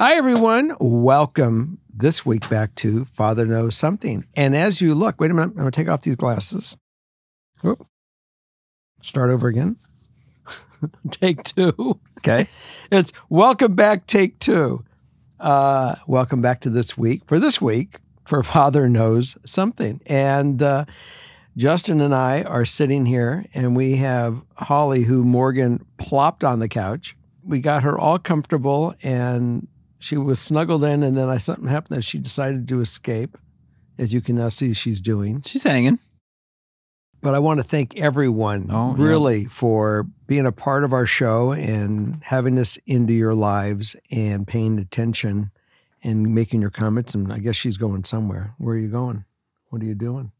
Hi, everyone. Welcome this week back to Father Knows Something. And as you look, wait a minute, I'm going to take off these glasses. Oop. Start over again. Take two. Okay. It's welcome back, take two. Welcome back to this week. For this week, for Father Knows Something. And Justin and I are sitting here, and we have Holly, who Morgan plopped on the couch. We got her all comfortable, and she was snuggled in, and then something happened that she decided to escape, as you can now see she's doing. She's hanging. But I want to thank everyone really for being a part of our show and having us into your lives and paying attention and making your comments. And I guess she's going somewhere. Where are you going? What are you doing?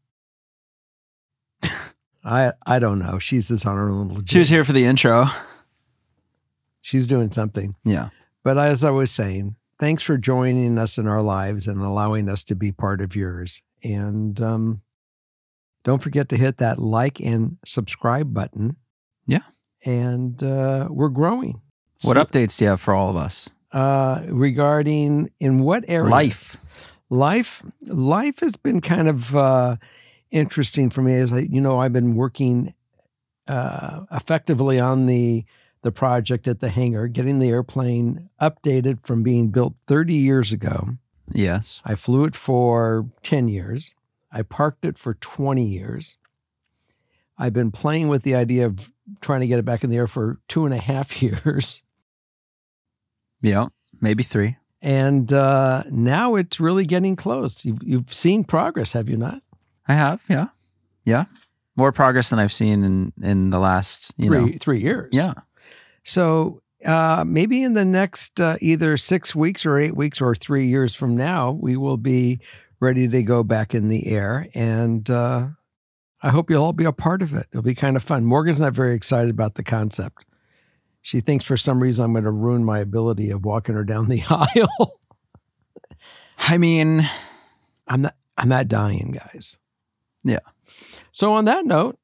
I don't know. She's just on her own little journey. She was here for the intro. She's doing something. Yeah. But as I was saying, thanks for joining us in our lives and allowing us to be part of yours. And don't forget to hit that like and subscribe button. Yeah. And we're growing. What updates do you have for all of us? Regarding in what area? Life has been kind of interesting for me. As I've been working effectively on the project at the hangar, getting the airplane updated from being built 30 years ago. Yes. I flew it for 10 years. I parked it for 20 years. I've been playing with the idea of trying to get it back in the air for 2.5 years. Yeah, maybe 3. And now it's really getting close. You've seen progress, have you not? I have, yeah. Yeah. More progress than I've seen in the last, 3 years. Yeah. So maybe in the next either 6 weeks or 8 weeks or 3 years from now, we will be ready to go back in the air. And I hope you'll all be a part of it. It'll be kind of fun. Morgan's not very excited about the concept. She thinks for some reason I'm going to ruin my ability of walking her down the aisle. I mean, I'm not dying, guys. Yeah. So on that note,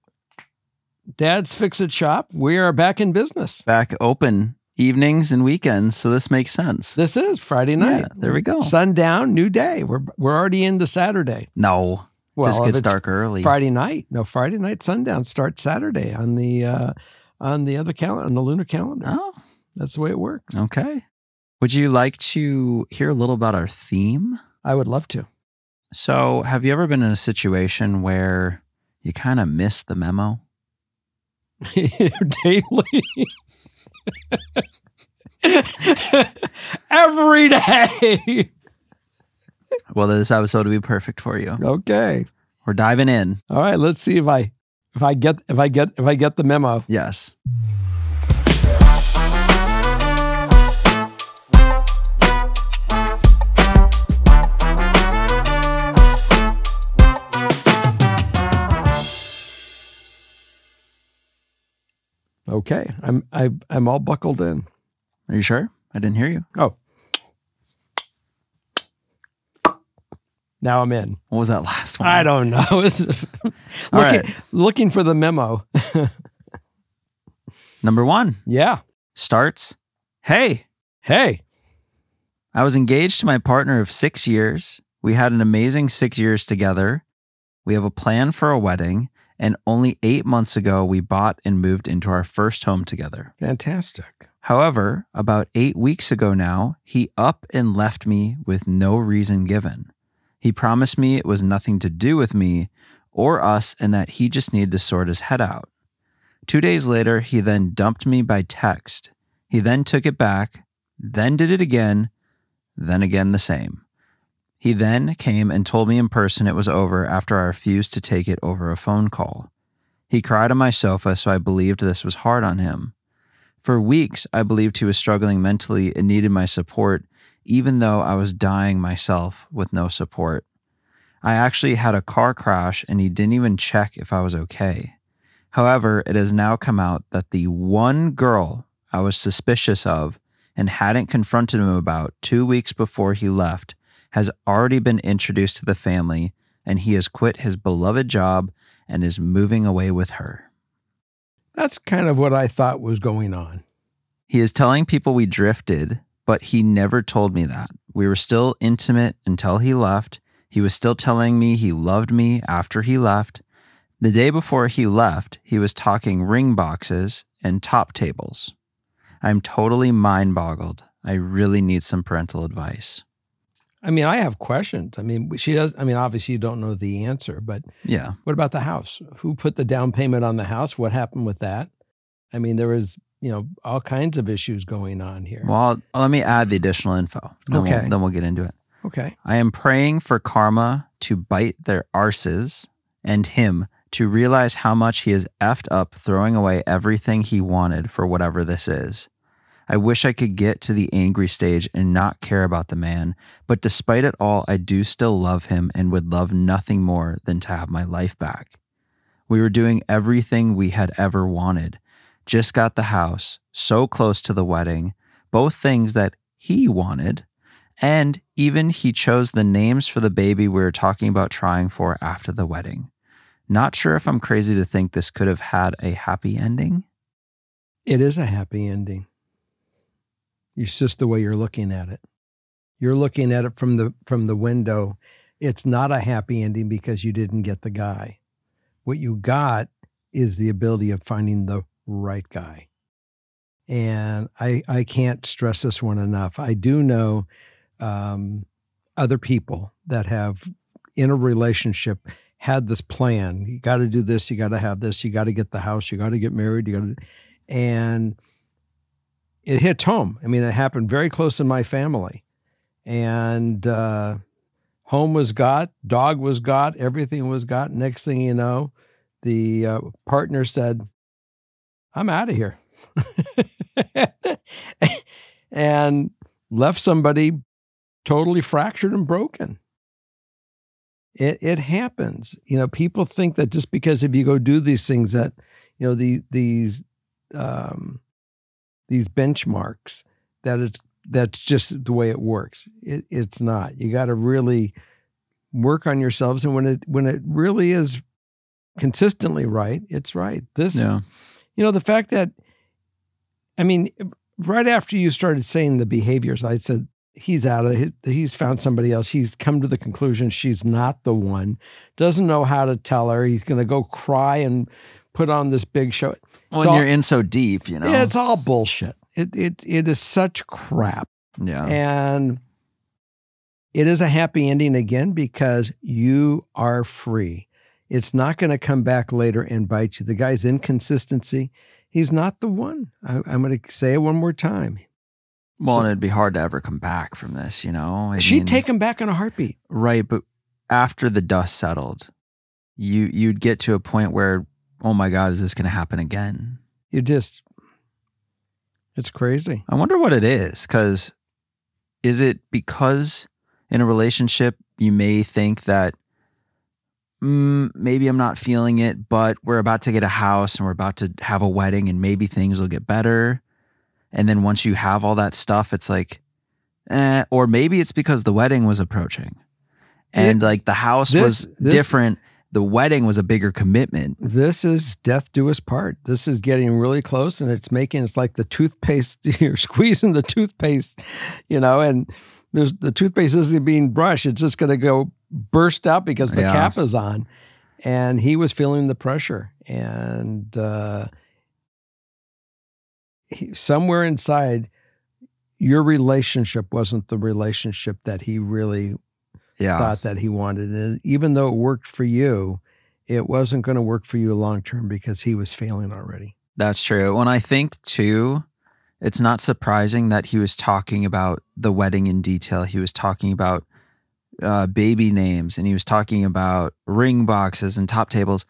Dad's Fix-It Shop, we are back in business. Back open evenings and weekends, so this makes sense. This is Friday night. Yeah, there we go. Sundown, new day. We're already into Saturday. No, just gets dark early. Friday night. No, Friday night sundown starts Saturday on the other calendar, on the lunar calendar. Oh, that's the way it works. Okay. Would you like to hear a little about our theme? I would love to. So, have you ever been in a situation where you kind of miss the memo? Daily. Every day. Well, this episode will be perfect for you. Okay. We're diving in. All right, let's see if I get the memo. Yes. Okay, I'm all buckled in. Are you sure? I didn't hear you. Oh. Now I'm in. What was that last one? I don't know. Looking for the memo. Number 1. Yeah. Starts, Hey. I was engaged to my partner of 6 years. We had an amazing 6 years together. We have a plan for a wedding. And only 8 months ago, we bought and moved into our first home together. Fantastic. However, about 8 weeks ago now, he up and left me with no reason given. He promised me it was nothing to do with me or us and that he just needed to sort his head out. 2 days later, he then dumped me by text. He then took it back, then did it again, then again the same. He then came and told me in person it was over after I refused to take it over a phone call. He cried on my sofa, so I believed this was hard on him. For weeks, I believed he was struggling mentally and needed my support, even though I was dying myself with no support. I actually had a car crash and he didn't even check if I was okay. However, it has now come out that the one girl I was suspicious of and hadn't confronted him about 2 weeks before he left has already been introduced to the family, and he has quit his beloved job and is moving away with her. That's kind of what I thought was going on. He is telling people we drifted, but he never told me that. We were still intimate until he left. He was still telling me he loved me after he left. The day before he left, he was talking ring boxes and top tables. I'm totally mind-boggled. I really need some parental advice. I mean, I have questions. I mean, she does. I mean, obviously you don't know the answer, but Yeah. what about the house? Who put the down payment on the house? What happened with that? I mean, there was, all kinds of issues going on here. Well, let me add the additional info. Okay. Then we'll get into it. Okay. I am praying for karma to bite their arses and him to realize how much he has effed up throwing away everything he wanted for whatever this is. I wish I could get to the angry stage and not care about the man, but despite it all, I do still love him and would love nothing more than to have my life back. We were doing everything we had ever wanted. Just got the house, so close to the wedding, both things that he wanted, and even he chose the names for the baby we were talking about trying for after the wedding. Not sure if I'm crazy to think this could have had a happy ending. It is a happy ending. It's just the way you're looking at it. You're looking at it from the window. It's not a happy ending because you didn't get the guy. What you got is the ability of finding the right guy. And I can't stress this one enough. I do know other people that have, in a relationship, had this plan. You got to do this. You got to have this. You got to get the house. You got to get married. And it hits home. I mean, it happened very close in my family. And home was got, dog was got, everything was got. Next thing you know, the partner said, I'm out of here. And left somebody totally fractured and broken. It happens. People think that just because if you go do these things that, these benchmarks, that's just the way it works. It's not. You got to really work on yourselves. And when it really is consistently right, it's right. The fact that, right after you started saying the behaviors, I said, he's out of it. He's found somebody else. He's come to the conclusion she's not the one. Doesn't know how to tell her. He's going to go cry and put on this big show. When you're in so deep, Yeah, it's all bullshit. It is such crap. Yeah. And it is a happy ending again because you are free. It's not going to come back later and bite you. The guy's inconsistency, he's not the one. I'm going to say it one more time. Well, and it'd be hard to ever come back from this, She'd take him back in a heartbeat. Right, but after the dust settled, you'd get to a point where, oh my God, is this going to happen again? It's crazy. I wonder what it is, because is it because in a relationship you may think that maybe I'm not feeling it, but we're about to get a house and we're about to have a wedding and maybe things will get better. And then once you have all that stuff, it's like, or maybe it's because the wedding was approaching and the house was different. The wedding was a bigger commitment. This is death do us part. This is getting really close and it's like the toothpaste, you're squeezing the toothpaste, and the toothpaste isn't being brushed. It's just going to go burst out because the cap is on. And he was feeling the pressure. And somewhere inside, your relationship wasn't the relationship that he really thought that he wanted. And even though it worked for you, it wasn't going to work for you long-term because he was failing already. That's true. When I think too, it's not surprising that he was talking about the wedding in detail. He was talking about baby names and he was talking about ring boxes and top tables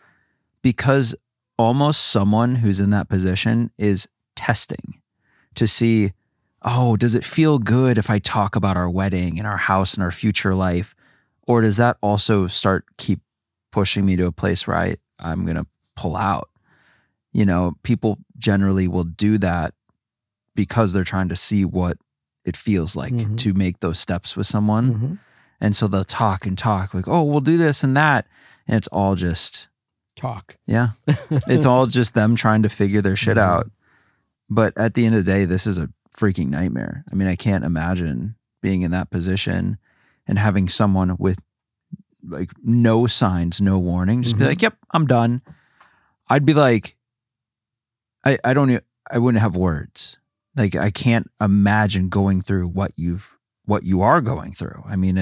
because almost someone who's in that position is testing to see, oh, does it feel good if I talk about our wedding and our house and our future life? Or does that also keep pushing me to a place where I'm going to pull out? People generally will do that because they're trying to see what it feels like to make those steps with someone. Mm-hmm. And so they'll talk and talk like, oh, we'll do this and that. And it's all just talk. Yeah. It's all just them trying to figure their shit out. But at the end of the day, this is a freaking nightmare. I mean, I can't imagine being in that position and having someone with like no signs, no warning, just be like, yep, I'm done. I'd be like, I wouldn't have words. Like, I can't imagine going through what you are going through. I mean,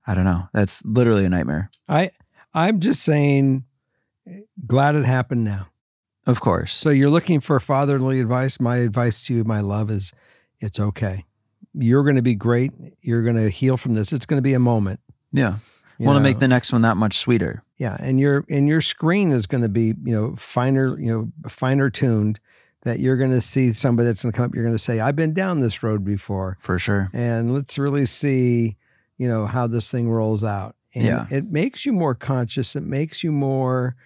I don't know. That's literally a nightmare. I'm just saying, glad it happened now. Of course. So you're looking for fatherly advice. My advice to you, my love, is it's okay. You're going to be great. You're going to heal from this. It's going to be a moment. Yeah. Want to make the next one that much sweeter. Yeah. And your screen is going to be, finer tuned, that you're going to see somebody that's going to come up. You're going to say, I've been down this road before. For sure. And let's really see, how this thing rolls out. And it makes you more conscious. It makes you more,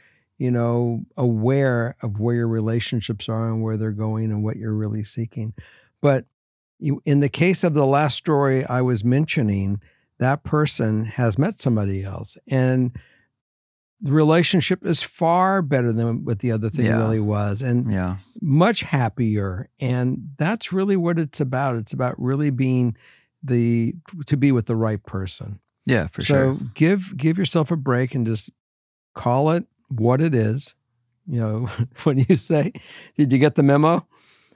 aware of where your relationships are and where they're going and what you're really seeking. But in the case of the last story I was mentioning, that person has met somebody else, and the relationship is far better than what the other thing really was, and much happier. And that's really what it's about. It's about really being to be with the right person. Yeah, for sure. So give yourself a break and just call it what it is. When you say, did you get the memo?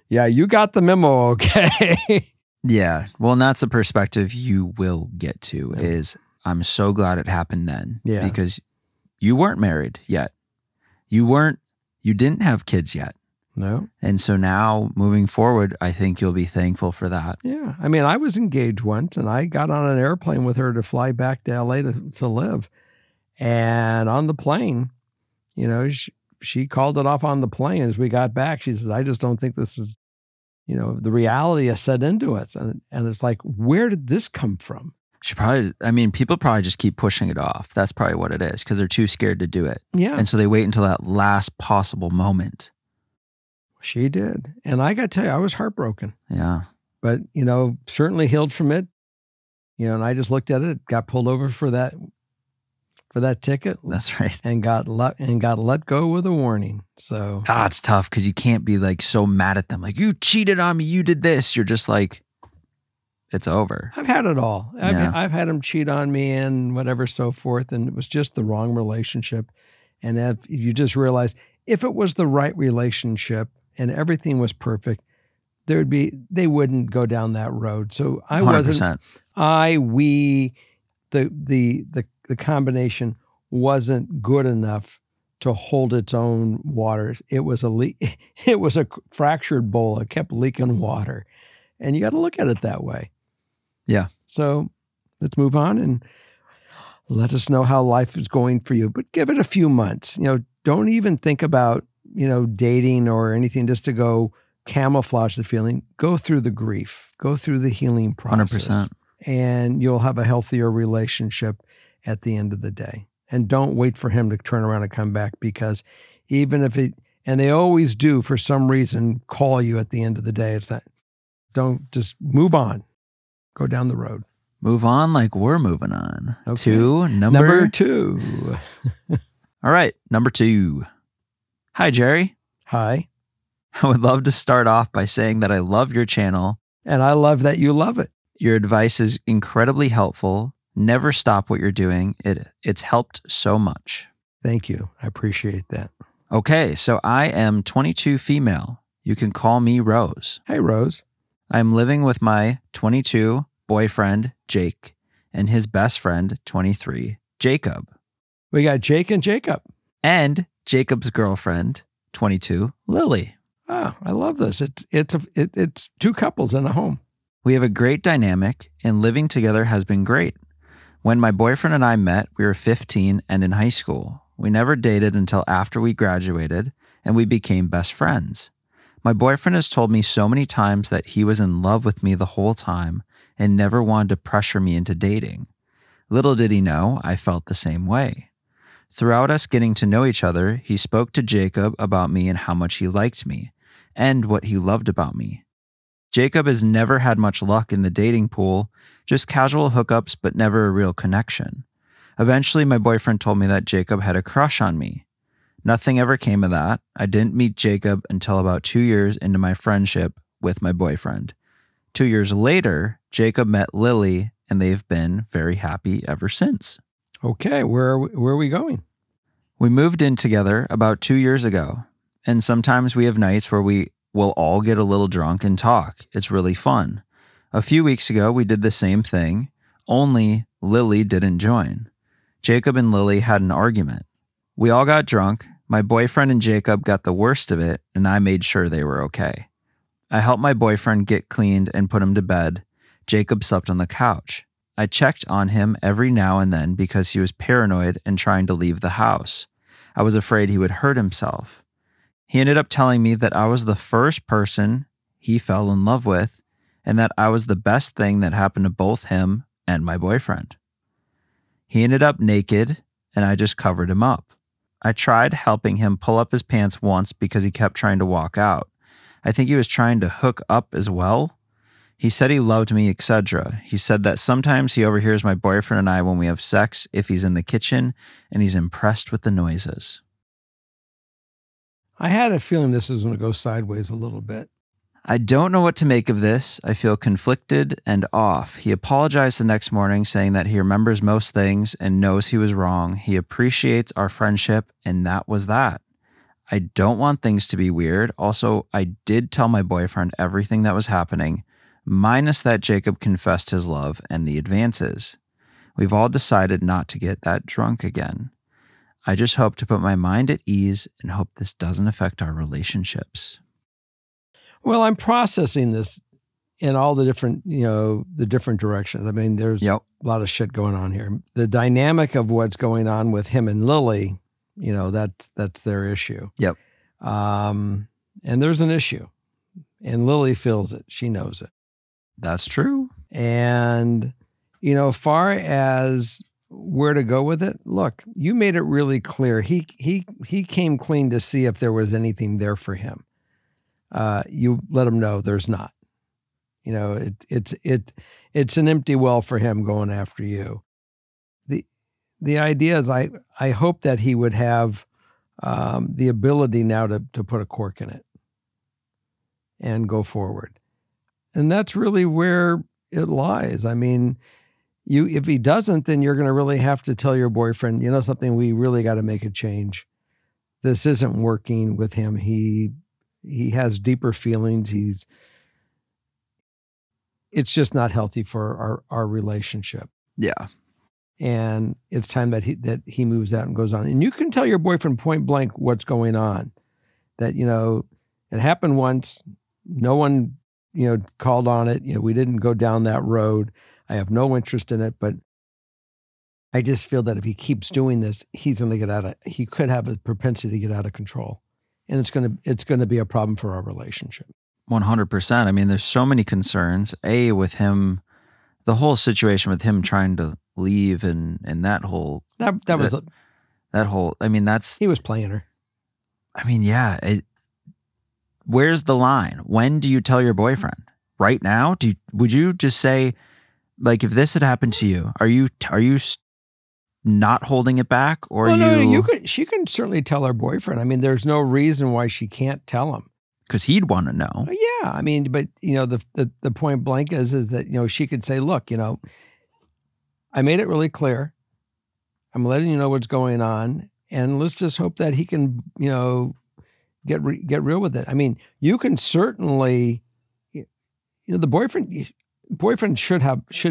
Yeah, you got the memo. Okay. Yeah. Well, and that's the perspective you will get to is, I'm so glad it happened then. Yeah. Because you weren't married yet. You didn't have kids yet. No. And so now moving forward, I think you'll be thankful for that. Yeah. I mean, I was engaged once, and I got on an airplane with her to fly back to LA to live. And on the plane, she called it off on the plane as we got back. She said, I just don't think this is, the reality has set into us. And it's like, where did this come from? People probably just keep pushing it off. That's probably what it is, because they're too scared to do it. Yeah. And so they wait until that last possible moment. She did. And I got to tell you, I was heartbroken. Yeah. But, certainly healed from it. And I just looked at it, got pulled over for that ticket. That's right. And got let go with a warning. So it's tough because you can't be like so mad at them. Like, you cheated on me. You did this. You're just like, it's over. I've had it all. I've had them cheat on me and whatever, so forth. And it was just the wrong relationship. And if you just realize, if it was the right relationship and everything was perfect, they wouldn't go down that road. So I 100%. The combination wasn't good enough to hold its own water. It was it was a fractured bowl. It kept leaking water. And you got to look at it that way. Yeah. So let's move on and let us know how life is going for you. But give it a few months. Don't even think about, dating or anything just to go camouflage the feeling. Go through the grief. Go through the healing process. 100%. And you'll have a healthier relationship at the end of the day. And don't wait for him to turn around and come back, because even if and they always do for some reason, call you at the end of the day. It's that, don't just move on. Go down the road. Move on like we're moving on. Okay. To number 2. All right. Number 2. Hi, Jerry. Hi. I would love to start off by saying that I love your channel. And I love that you love it. Your advice is incredibly helpful. Never stop what you're doing. It's helped so much. Thank you. I appreciate that. Okay, so I am 22 female. You can call me Rose. Hey, Rose. I'm living with my 22 boyfriend, Jake, and his best friend, 23, Jacob. We got Jake and Jacob. And Jacob's girlfriend, 22, Lily. Oh, I love this. It's 2 couples in a home. We have a great dynamic, and living together has been great. When my boyfriend and I met, we were 15 and in high school. We never dated until after we graduated, and we became best friends. My boyfriend has told me so many times that he was in love with me the whole time and never wanted to pressure me into dating. Little did he know, I felt the same way. Throughout us getting to know each other, he spoke to Jacob about me and how much he liked me, and what he loved about me. Jacob has never had much luck in the dating pool, just casual hookups, but never a real connection. Eventually, my boyfriend told me that Jacob had a crush on me. Nothing ever came of that. I didn't meet Jacob until about 2 years into my friendship with my boyfriend. 2 years later, Jacob met Lily, and they've been very happy ever since. Okay, where are we going? We moved in together about 2 years ago, and sometimes we have nights where we will all get a little drunk and talk. It's really fun. A few weeks ago, we did the same thing, only Lily didn't join. Jacob and Lily had an argument. We all got drunk. My boyfriend and Jacob got the worst of it, and I made sure they were okay. I helped my boyfriend get cleaned and put him to bed. Jacob slept on the couch. I checked on him every now and then because he was paranoid and trying to leave the house. I was afraid he would hurt himself. He ended up telling me that I was the first person he fell in love with and that I was the best thing that happened to both him and my boyfriend. He ended up naked, and I just covered him up. I tried helping him pull up his pants once because he kept trying to walk out. I think he was trying to hook up as well. He said he loved me, etc. He said that sometimes he overhears my boyfriend and I when we have sex if he's in the kitchen, and he's impressed with the noises. I had a feeling this was going to go sideways a little bit. I don't know what to make of this. I feel conflicted and off. He apologized the next morning, saying that he remembers most things and knows he was wrong. He appreciates our friendship, and that was that. I don't want things to be weird. Also, I did tell my boyfriend everything that was happening, minus that Jacob confessed his love and the advances. We've all decided not to get that drunk again. I just hope to put my mind at ease and hope this doesn't affect our relationships. Well, I'm processing this in all the different, the different directions. I mean, there's a lot of shit going on here. The dynamic of what's going on with him and Lily, that's their issue. Yep. And there's an issue, and Lily feels it. She knows it. That's true. And, far as where to go with it, look, you made it really clear. He came clean to see if there was anything there for him. You let him know there's not. It's an empty well for him going after you. The idea is I hope that he would have the ability now to put a cork in it and go forward. And that's really where it lies. I mean, if he doesn't, then you're going to really have to tell your boyfriend, something, we really got to make a change. This isn't working with him. He has deeper feelings. It's just not healthy for our relationship. Yeah. And it's time that he moves out and goes on. And you can tell your boyfriend point blank what's going on. That, it happened once. No one, called on it. We didn't go down that road. I have no interest in it, but I just feel that if he keeps doing this, he's going to he could have a propensity to get out of control. And it's going to be a problem for our relationship. 100%. I mean, there's so many concerns. With him, the whole situation with him trying to leave and that whole he was playing her. I mean, yeah. Where's the line? When do you tell your boyfriend? Right now? Would you just say, like, if this had happened to you, are you not holding it back, or she can certainly tell her boyfriend. I mean, there's no reason why she can't tell him, because he'd want to know. Yeah, I mean, but the point blank is that she could say, look, I made it really clear. I'm letting you know what's going on, and let's just hope that he can get real with it. I mean, you can certainly, the boyfriend should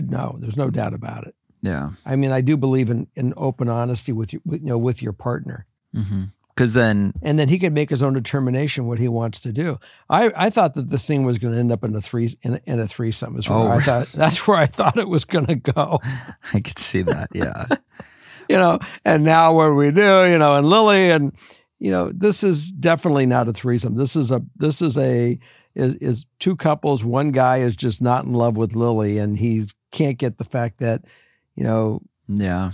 know. There's no doubt about it. Yeah. I mean, I do believe in open honesty with your partner. Mm-hmm. Because then he can make his own determination what he wants to do. I thought that this thing was going to end up in a threesome. That's where I thought it was going to go. I could see that. Yeah. And now what do we do? And Lily, and this is definitely not a threesome. This is two couples. One guy is just not in love with Lily, and he can't get the fact that, yeah.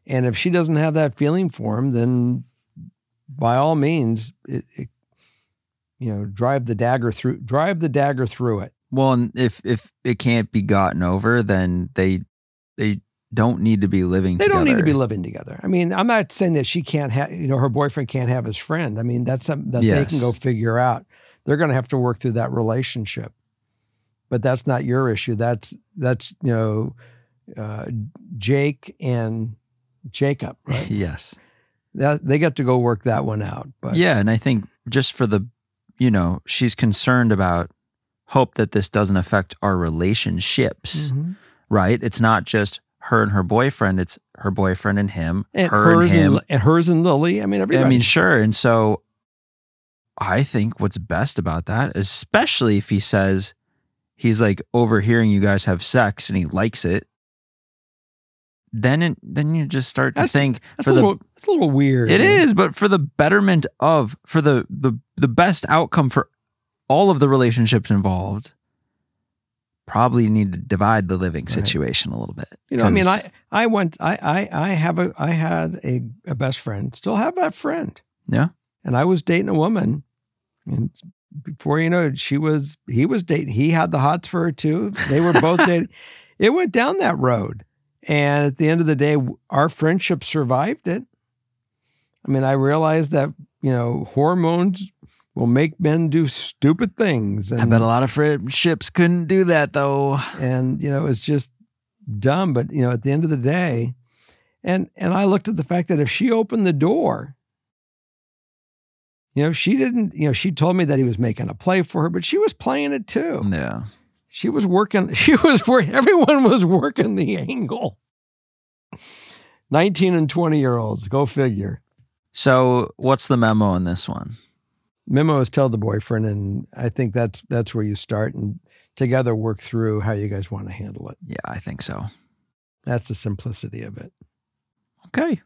And if she doesn't have that feeling for him, then by all means, drive the dagger through it. Well, and if it can't be gotten over, then they don't need to be living together. They don't need to be living together. I mean, I'm not saying that she can't have, her boyfriend can't have his friend. I mean, that's something that they can go figure out. They're going to have to work through that relationship. but that's not your issue. That's Jake and Jacob, right? Yes. They got to go work that one out. But yeah, and I think just for the, she's concerned about hope that this doesn't affect our relationships, right? It's not just her and her boyfriend, it's her boyfriend and him, and her hers and him. and hers and Lily. I mean, everybody. I mean, sure. And so I think what's best about that, especially if he says he's like overhearing you guys have sex and he likes it, then you just start to think it's a little weird. It is, but for the betterment of, for the best outcome for all of the relationships involved, probably need to divide the living situation a little bit. I mean, I had a best friend, still have that friend. Yeah. And I was dating a woman, and before you know it, he was dating. He had the hots for her too. They were both dating. It went down that road. And at the end of the day, our friendship survived it. I mean, I realized that, hormones will make men do stupid things. And, I bet a lot of friendships couldn't do that though. And, it's just dumb. But, at the end of the day, and I looked at the fact that if she opened the door, she didn't, she told me that he was making a play for her, but she was playing it too. Yeah. She was working, everyone was working the angle. 19 and 20-year-olds, go figure. So what's the memo in this one? Memo is tell the boyfriend, and I think that's where you start and together work through how you guys want to handle it. Yeah, I think so. That's the simplicity of it. Okay.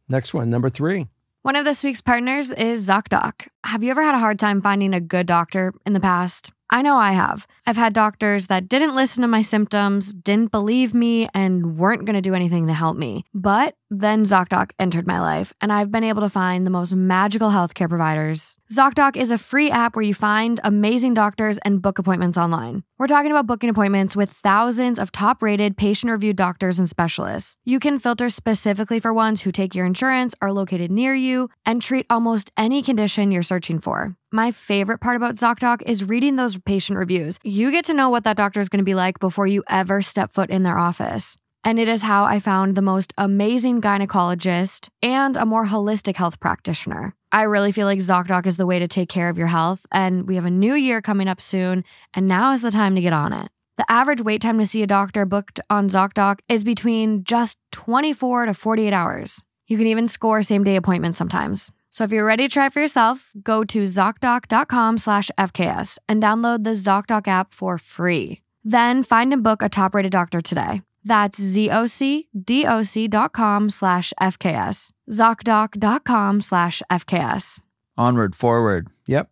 Next one, number 3. One of this week's partners is ZocDoc. Have you ever had a hard time finding a good doctor in the past? I know I have. I've had doctors that didn't listen to my symptoms, didn't believe me, and weren't going to do anything to help me. But then ZocDoc entered my life, and I've been able to find the most magical healthcare providers. ZocDoc is a free app where you find amazing doctors and book appointments online. We're talking about booking appointments with thousands of top-rated, patient-reviewed doctors and specialists. You can filter specifically for ones who take your insurance, are located near you, and treat almost any condition you're searching for. My favorite part about ZocDoc is reading those patient reviews. You get to know what that doctor is going to be like before you ever step foot in their office. And it is how I found the most amazing gynecologist and a more holistic health practitioner. I really feel like ZocDoc is the way to take care of your health, and we have a new year coming up soon, and now is the time to get on it. The average wait time to see a doctor booked on ZocDoc is between just 24 to 48 hours. You can even score same-day appointments sometimes. So if you're ready to try it for yourself, go to ZocDoc.com/FKS and download the ZocDoc app for free. Then find and book a top-rated doctor today. That's ZocDoc.com/FKS. ZocDoc.com/FKS. Onward, forward. Yep.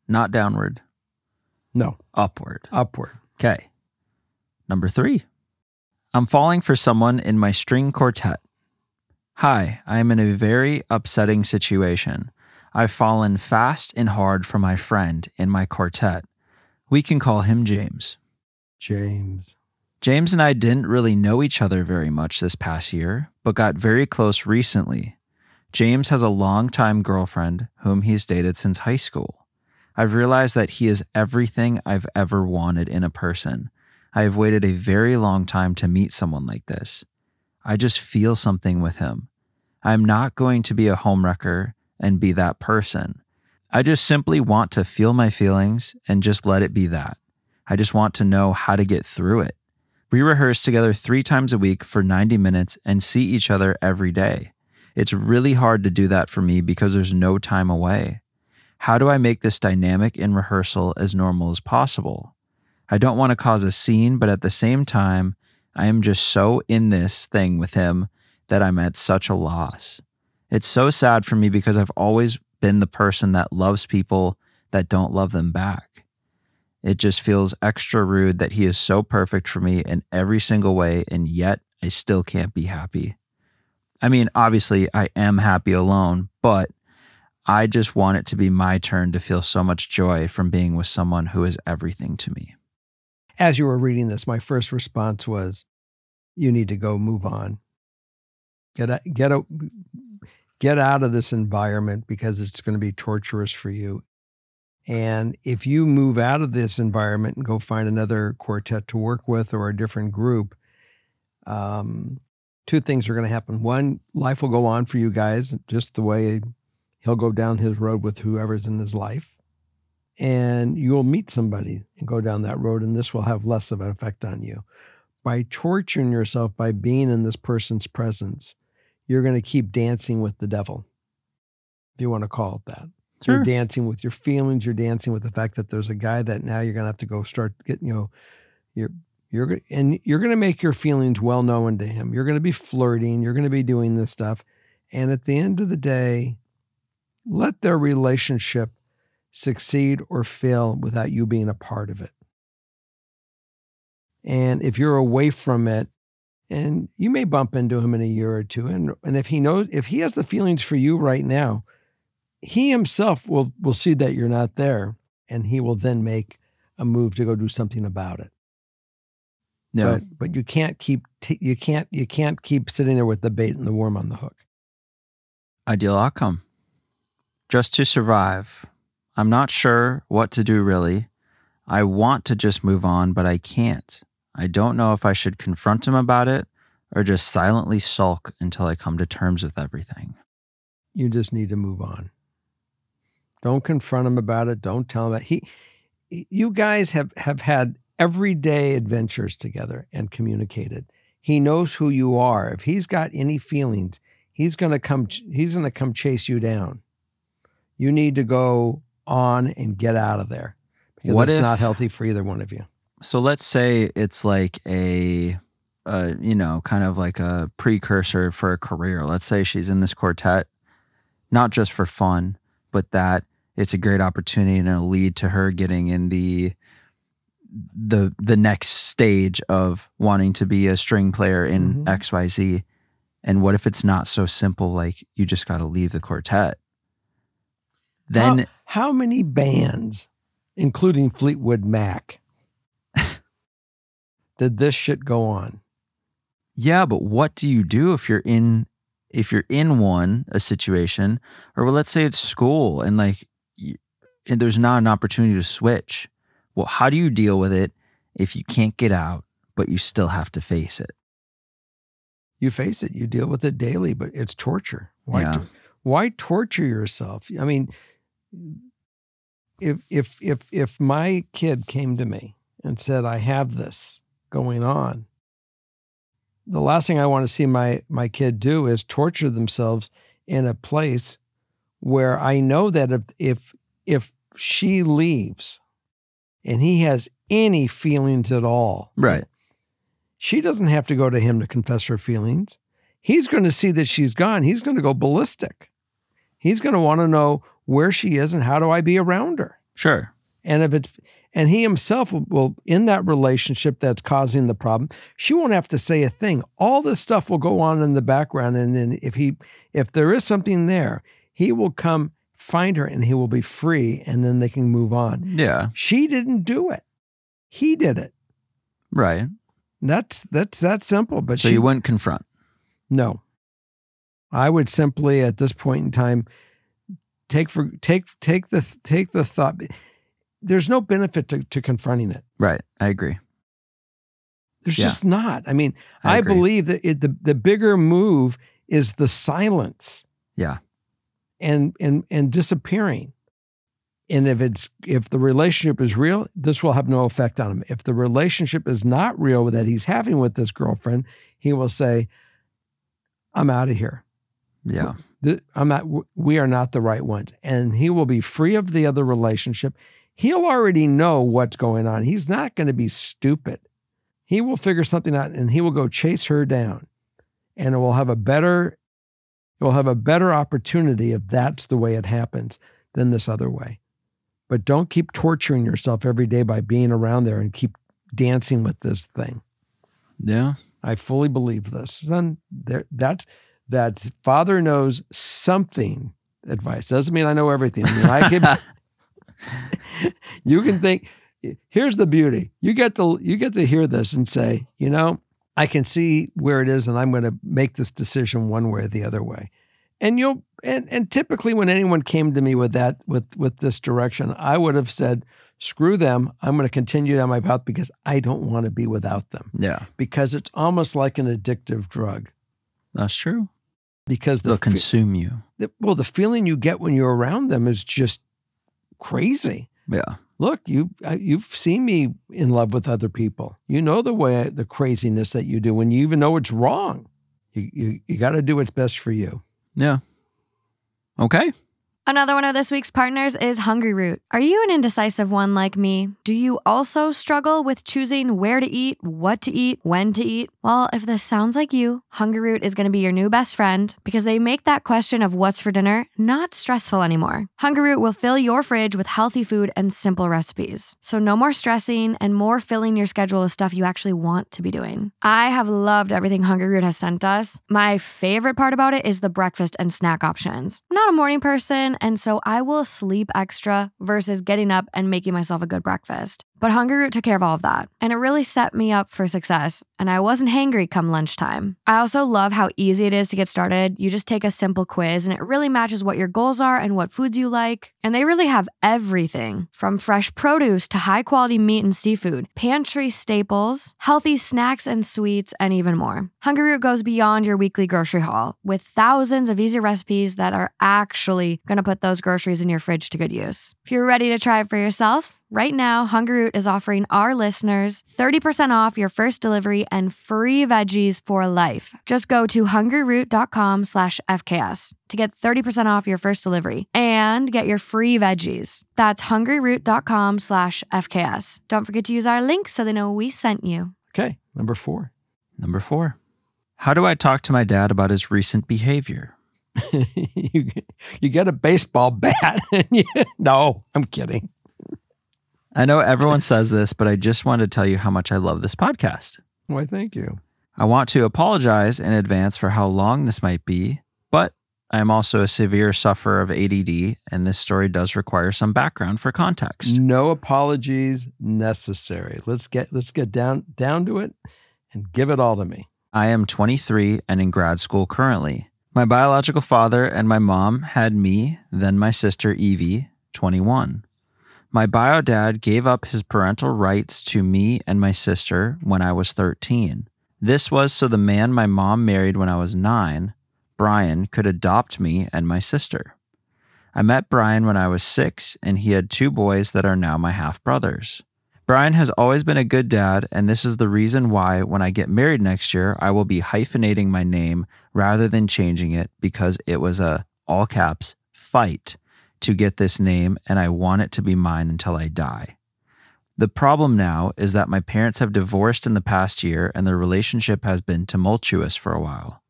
Not downward. No. Upward. Okay. Number 3. I'm falling for someone in my string quartet. Hi, I am in a very upsetting situation. I've fallen fast and hard for my friend in my quartet. We can call him James. James and I didn't really know each other very much this past year, but got very close recently. James has a longtime girlfriend whom he's dated since high school. I've realized that he is everything I've ever wanted in a person. I have waited a very long time to meet someone like this. I just feel something with him. I'm not going to be a homewrecker and be that person. I just simply want to feel my feelings and just let it be that. I just want to know how to get through it. We rehearse together 3 times a week for 90 minutes and see each other every day. It's really hard to do that for me because there's no time away. How do I make this dynamic in rehearsal as normal as possible? I don't want to cause a scene, but at the same time, I am just so in this thing with him that I'm at such a loss. It's so sad for me because I've always been the person that loves people that don't love them back. It just feels extra rude that he is so perfect for me in every single way, and yet I still can't be happy. I mean, obviously I am happy alone, but I just want it to be my turn to feel so much joy from being with someone who is everything to me. As you were reading this, my first response was, you need to go move on. Get out of this environment because it's going to be torturous for you. And if you move out of this environment and go find another quartet to work with or a different group, two things are going to happen. One, life will go on for you guys just the way he'll go down his road with whoever's in his life. And you'll meet somebody and go down that road, and this will have less of an effect on you. By torturing yourself, by being in this person's presence, you're going to keep dancing with the devil, if you want to call it that. Sure. You're dancing with your feelings. You're dancing with the fact that there's a guy that now you're going to have to go start getting, you're going to make your feelings well known to him. You're going to be flirting. You're going to be doing this stuff. And at the end of the day, let their relationship succeed or fail without you being a part of it. And if you're away from it, and you may bump into him in a year or two, and if he has the feelings for you right now, he himself will see that you're not there, and he will then make a move to go do something about it. No, but you can't keep sitting there with the bait and the worm on the hook. ideal outcome. Just to survive. I'm not sure what to do really. I want to just move on, but I can't. I don't know if I should confront him about it or just silently sulk until I come to terms with everything. You just need to move on. Don't confront him about it. Don't tell him about it. You guys have had everyday adventures together and communicated. He knows who you are. If he's got any feelings, he's going to come chase you down. You need to go on and get out of there, because it's not healthy for either one of you. So let's say it's like kind of like a precursor for a career. Let's say she's in this quartet, not just for fun, but that it's a great opportunity and it'll lead to her getting in the next stage of wanting to be a string player in XYZ. And what if it's not so simple, like you just got to leave the quartet? Then how many bands, including Fleetwood Mac, did this shit go on? Yeah, but what do you do if you're in a situation, or let's say it's school and and there's not an opportunity to switch? Well, how do you deal with it if you can't get out, but you still have to face it? You face it. You deal with it daily, but it's torture. Why torture yourself? I mean, if my kid came to me and said, I have this going on, the last thing I want to see my kid do is torture themselves in a place where I know that if she leaves and he has any feelings at all, right, she doesn't have to go to him to confess her feelings. He's going to see that she's gone. He's going to go ballistic. He's going to want to know where she is and how do I be around her. Sure. And he himself will, in that relationship that's causing the problem, she won't have to say a thing. All this stuff will go on in the background. And then if there is something there, he will come find her and he will be free, and then they can move on. Yeah. She didn't do it. He did it. Right. That's that simple. But so you wouldn't confront? No. I would simply, at this point in time, take the thought. There's no benefit to confronting it. Right. I agree. There's just not. I mean, I believe that the bigger move is the silence. Yeah. And disappearing. And if the relationship is real, this will have no effect on him. If the relationship is not real that he's having with this girlfriend, he will say, I'm out of here. Yeah. We are not the right ones. And he will be free of the other relationship. He'll already know what's going on. He's not going to be stupid. He will figure something out and he will go chase her down. And it will have a better opportunity if that's the way it happens than this other way. But don't keep torturing yourself every day by being around there and keep dancing with this thing. Yeah. I fully believe this. Son, that's father knows something advice. Doesn't mean I know everything. I mean, you can think, here's the beauty. You get to hear this and say, I can see where it is and I'm going to make this decision one way or the other way. And And typically when anyone came to me with that, with this direction, I would have said, screw them. I'm going to continue down my path because I don't want to be without them. Yeah. Because it's almost like an addictive drug. That's true. Because they'll consume you. The feeling you get when you're around them is just crazy. Yeah. Look, you've seen me in love with other people. You know the craziness that you do when you even know it's wrong. You got to do what's best for you. Yeah. Okay. Another one of this week's partners is Hungry Root. Are you an indecisive one like me? Do you also struggle with choosing where to eat, what to eat, when to eat? Well, if this sounds like you, Hungry Root is going to be your new best friend because they make that question of what's for dinner not stressful anymore. Hungry Root will fill your fridge with healthy food and simple recipes. So no more stressing and more filling your schedule with stuff you actually want to be doing. I have loved everything Hungry Root has sent us. My favorite part about it is the breakfast and snack options. I'm not a morning person, and so I will sleep extra versus getting up and making myself a good breakfast. But Hungry Root took care of all of that, and it really set me up for success, and I wasn't hangry come lunchtime. I also love how easy it is to get started. You just take a simple quiz, and it really matches what your goals are and what foods you like. And they really have everything, from fresh produce to high-quality meat and seafood, pantry staples, healthy snacks and sweets, and even more. Hungry Root goes beyond your weekly grocery haul with thousands of easy recipes that are actually going to put those groceries in your fridge to good use. If you're ready to try it for yourself, right now, Hungry Root is offering our listeners 30% off your first delivery and free veggies for life. Just go to hungryroot.com/FKS to get 30% off your first delivery and get your free veggies. That's hungryroot.com/FKS. Don't forget to use our link so they know we sent you. Okay, number 4. Number 4. How do I talk to my dad about his recent behavior? you get a baseball bat. No, I'm kidding. I know everyone says this, but I just wanted to tell you how much I love this podcast. Why, thank you. I want to apologize in advance for how long this might be, but I am also a severe sufferer of ADD, and this story does require some background for context. No apologies necessary. Let's get down to it and give it all to me. I am 23 and in grad school currently. My biological father and my mom had me, then my sister Evie, 21. My bio dad gave up his parental rights to me and my sister when I was 13. This was so the man my mom married when I was 9, Brian, could adopt me and my sister. I met Brian when I was 6, and he had 2 boys that are now my half-brothers. Brian has always been a good dad, and this is the reason why when I get married next year, I will be hyphenating my name rather than changing it, because it was a, all caps, fight to get this name, and I want it to be mine until I die. The problem now is that my parents have divorced in the past year, and their relationship has been tumultuous for a while.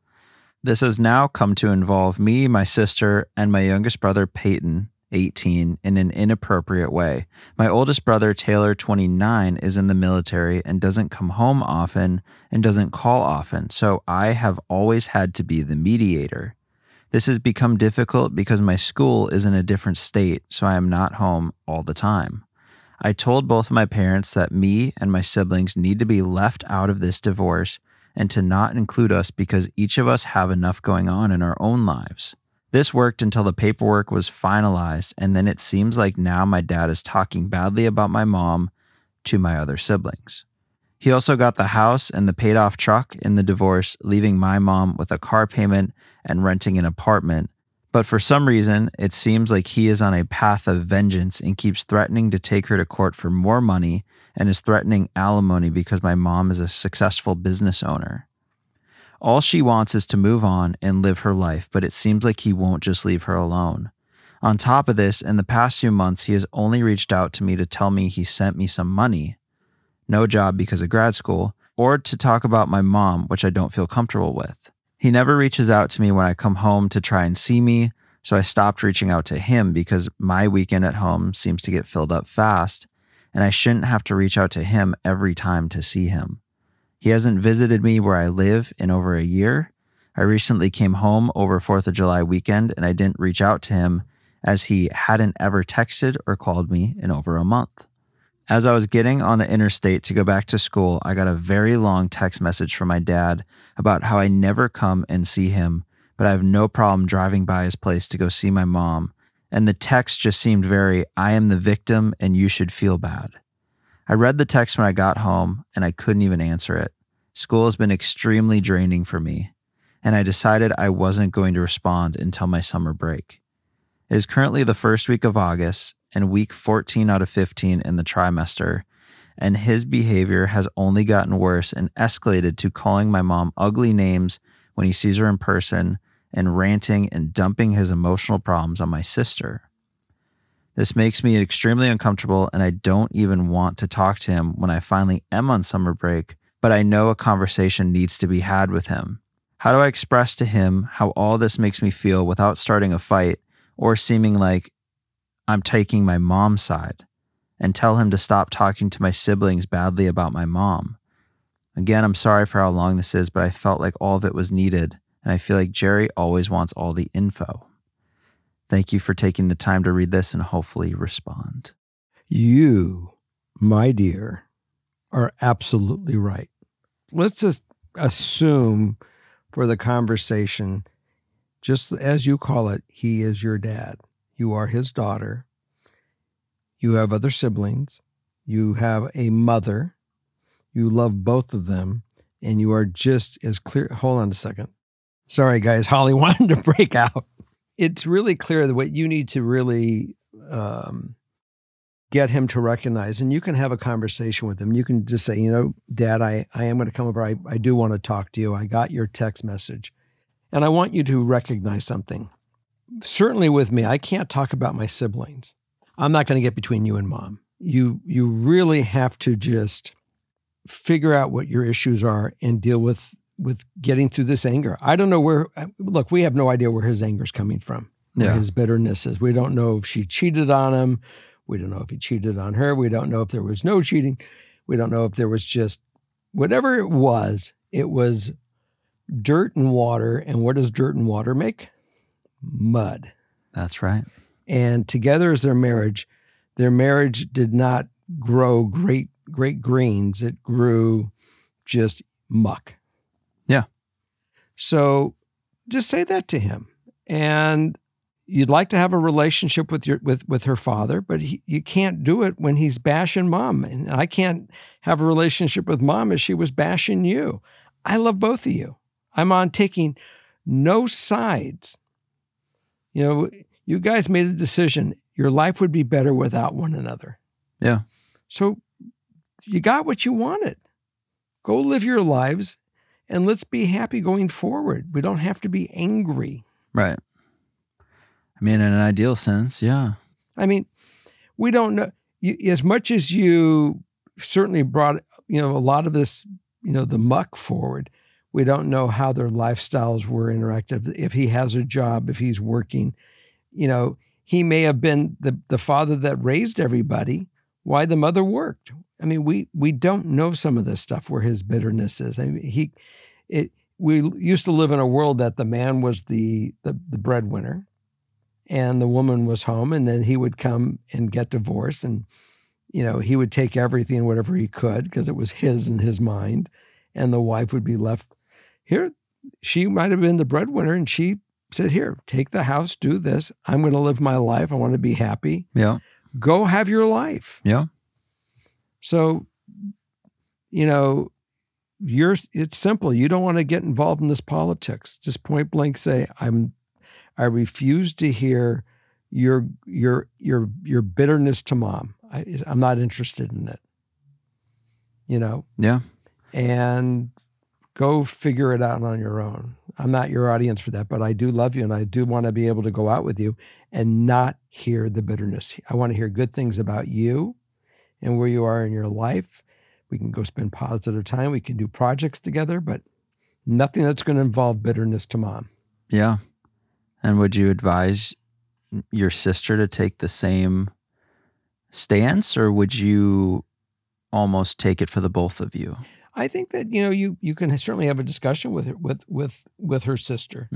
This has now come to involve me, my sister, and my youngest brother, Peyton, 18, in an inappropriate way. My oldest brother, Taylor, 29, is in the military and doesn't come home often and doesn't call often, so I have always had to be the mediator. This has become difficult because my school is in a different state, so I am not home all the time. I told both of my parents that me and my siblings need to be left out of this divorce and to not include us because each of us have enough going on in our own lives. This worked until the paperwork was finalized, and then it seems like now my dad is talking badly about my mom to my other siblings. He also got the house and the paid-off truck in the divorce, leaving my mom with a car payment and renting an apartment. But for some reason, it seems like he is on a path of vengeance and keeps threatening to take her to court for more money and is threatening alimony because my mom is a successful business owner. All she wants is to move on and live her life, but it seems like he won't just leave her alone. On top of this, in the past few months, he has only reached out to me to tell me he sent me some money, no job because of grad school, or to talk about my mom, which I don't feel comfortable with. He never reaches out to me when I come home to try and see me, so I stopped reaching out to him because my weekend at home seems to get filled up fast, and I shouldn't have to reach out to him every time to see him. He hasn't visited me where I live in over a year. I recently came home over 4th of July weekend, and I didn't reach out to him as he hadn't ever texted or called me in over a month. As I was getting on the interstate to go back to school, I got a very long text message from my dad about how I never come and see him, but I have no problem driving by his place to go see my mom. And the text just seemed very, I am the victim and you should feel bad. I read the text when I got home and I couldn't even answer it. School has been extremely draining for me, and I decided I wasn't going to respond until my summer break. It is currently the first week of August and week 14 out of 15 in the trimester, and his behavior has only gotten worse and escalated to calling my mom ugly names when he sees her in person and ranting and dumping his emotional problems on my sister. This makes me extremely uncomfortable, and I don't even want to talk to him when I finally am on summer break, but I know a conversation needs to be had with him. How do I express to him how all this makes me feel without starting a fight or seeming like I'm taking my mom's side, and tell him to stop talking to my siblings badly about my mom? Again, I'm sorry for how long this is, but I felt like all of it was needed, and I feel like Jerry always wants all the info. Thank you for taking the time to read this and hopefully respond. You, my dear, are absolutely right. Let's just assume for the conversation, just as you call it, he is your dad. You are his daughter. You have other siblings. You have a mother. You love both of them. And you are just as clear. Hold on a second. Sorry, guys. Holly wanted to break out. It's really clear that what you need to really get him to recognize, and you can have a conversation with him. You can just say, Dad, I am going to come over. I do want to talk to you. I got your text message. And I want you to recognize something. Certainly with me, I can't talk about my siblings. I'm not going to get between you and mom. You really have to just figure out what your issues are and deal with getting through this anger. I don't know look, we have no idea where his anger is coming from, where his bitterness is. We don't know if she cheated on him. We don't know if he cheated on her. We don't know if there was no cheating. We don't know if there was just whatever it was dirt and water. And what does dirt and water make? Mud. That's right. And together as their marriage did not grow great greens. It grew just muck. Yeah. So just say that to him. And you'd like to have a relationship with her father, but you can't do it when he's bashing mom. And I can't have a relationship with mom as she was bashing you. I love both of you. I'm on taking no sides. You guys made a decision. Your life would be better without one another. Yeah. So you got what you wanted. Go live your lives and let's be happy going forward. We don't have to be angry. Right. I mean, in an ideal sense, yeah. I mean, we don't know. As much as you certainly brought, a lot of this, the muck forward, we don't know how their lifestyles were interactive. If he has a job, if he's working, he may have been the father that raised everybody while the mother worked. I mean, we don't know some of this stuff where his bitterness is. I mean, we used to live in a world that the man was the breadwinner and the woman was home, and then he would come and get divorced, and he would take everything, whatever he could, because it was his in his mind, and the wife would be left here. She might have been the breadwinner, and she said, "Here, take the house, do this. I'm going to live my life. I want to be happy. Yeah, go have your life." Yeah. So, it's simple. You don't want to get involved in this politics. Just point blank say, I refuse to hear your bitterness to mom. I'm not interested in it. Yeah. And go figure it out on your own. I'm not your audience for that, but I do love you, and I do want to be able to go out with you and not hear the bitterness. I want to hear good things about you and where you are in your life. We can go spend positive time. We can do projects together, but nothing that's going to involve bitterness to mom. Yeah. And would you advise your sister to take the same stance, or would you almost take it for the both of you? I think that, you can certainly have a discussion with her sister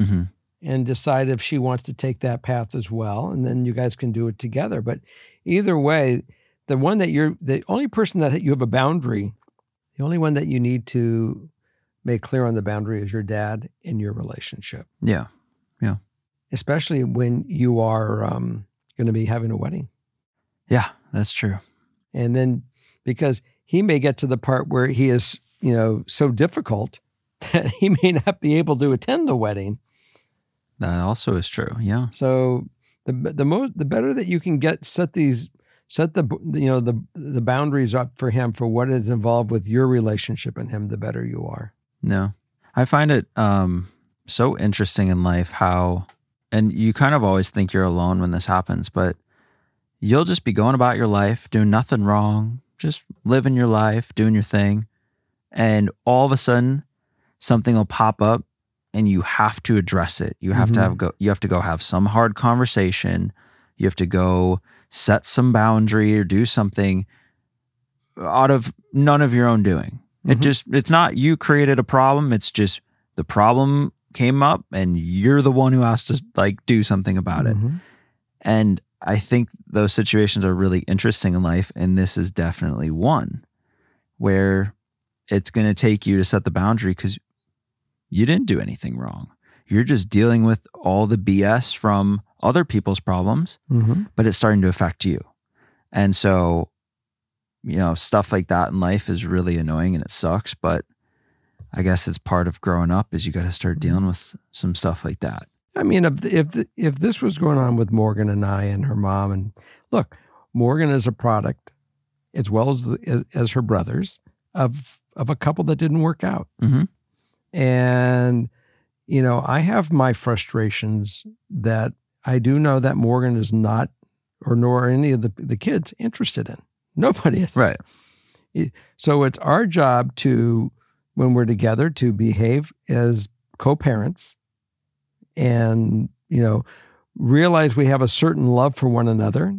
and decide if she wants to take that path as well. And then you guys can do it together. But either way, the only person that you have a boundary, the only one that you need to make clear on the boundary is your dad in your relationship. Yeah. Yeah. Especially when you are going to be having a wedding. Yeah, that's true. And then because he may get to the part where he is, so difficult that he may not be able to attend the wedding. That also is true. Yeah. So the better that you can set the boundaries up for him for what is involved with your relationship and him, the better you are. No, I find it so interesting in life how, and you kind of always think you're alone when this happens, but you'll just be going about your life, doing nothing wrong, just living your life, doing your thing. And all of a sudden something will pop up and you have to address it. You have you have to go have some hard conversation. You have to go set some boundary or do something out of none of your own doing. It's not you created a problem. It's just the problem came up and you're the one who has to do something about it. And I think those situations are really interesting in life. And this is definitely one where it's going to take you to set the boundary because you didn't do anything wrong. You're just dealing with all the BS from other people's problems, but it's starting to affect you. And so, stuff like that in life is really annoying and it sucks, but I guess it's part of growing up is you got to start dealing with some stuff like that. I mean, if this was going on with Morgan and I and her mom, and look, Morgan is a product, as well as her brothers, of a couple that didn't work out. And, I have my frustrations that I do know that Morgan is not, or nor any of the kids interested in. Nobody is. Right. So it's our job to, when we're together, to behave as co-parents and, realize we have a certain love for one another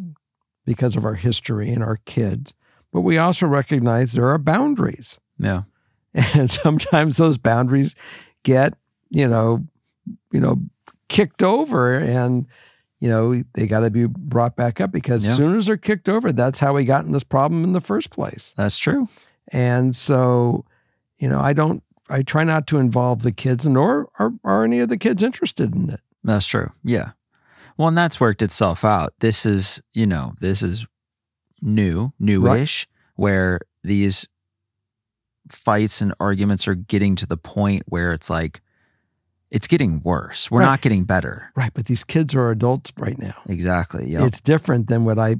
because of our history and our kids. But we also recognize there are boundaries. Yeah. And sometimes those boundaries get, kicked over and, they got to be brought back up because as soon as they're kicked over, that's how we got in this problem in the first place. That's true. And so, I try not to involve the kids, nor are any of the kids interested in it. That's true. Yeah. Well, and that's worked itself out. This is, newish, right, where these fights and arguments are getting to the point where it's it's getting worse. We're not getting better. Right. But these kids are adults right now. Exactly. Yeah. It's different than what I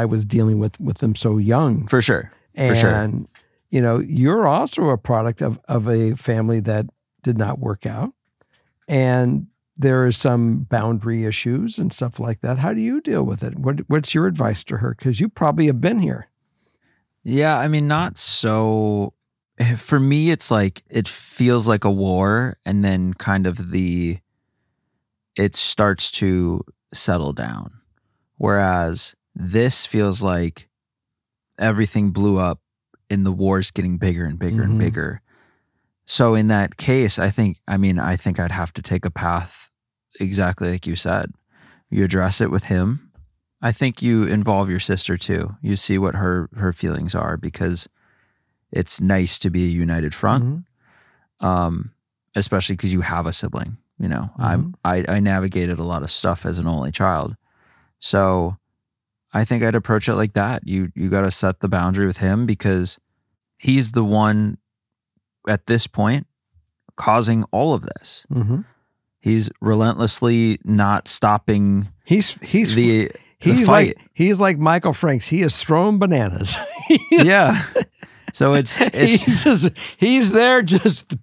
was dealing with them so young. For sure. And, you're also a product of a family that did not work out. And there is some boundary issues and stuff like that. How do you deal with it? What's your advice to her? Because you probably have been here. Yeah. I mean, not so. For me, it's it feels like a war, and then kind of it starts to settle down. Whereas this feels like everything blew up and the war's getting bigger and bigger and bigger. So in that case, I think I'd have to take a path exactly like you said. You address it with him. I think you involve your sister too. You see what her feelings are, because it's nice to be a united front, especially because you have a sibling. I navigated a lot of stuff as an only child. So I think I'd approach it like that. You got to set the boundary with him because he's the one at this point causing all of this. He's relentlessly not stopping. He's the fight. He's like Michael Franks. He is throwing bananas. Yeah. So it's he's there just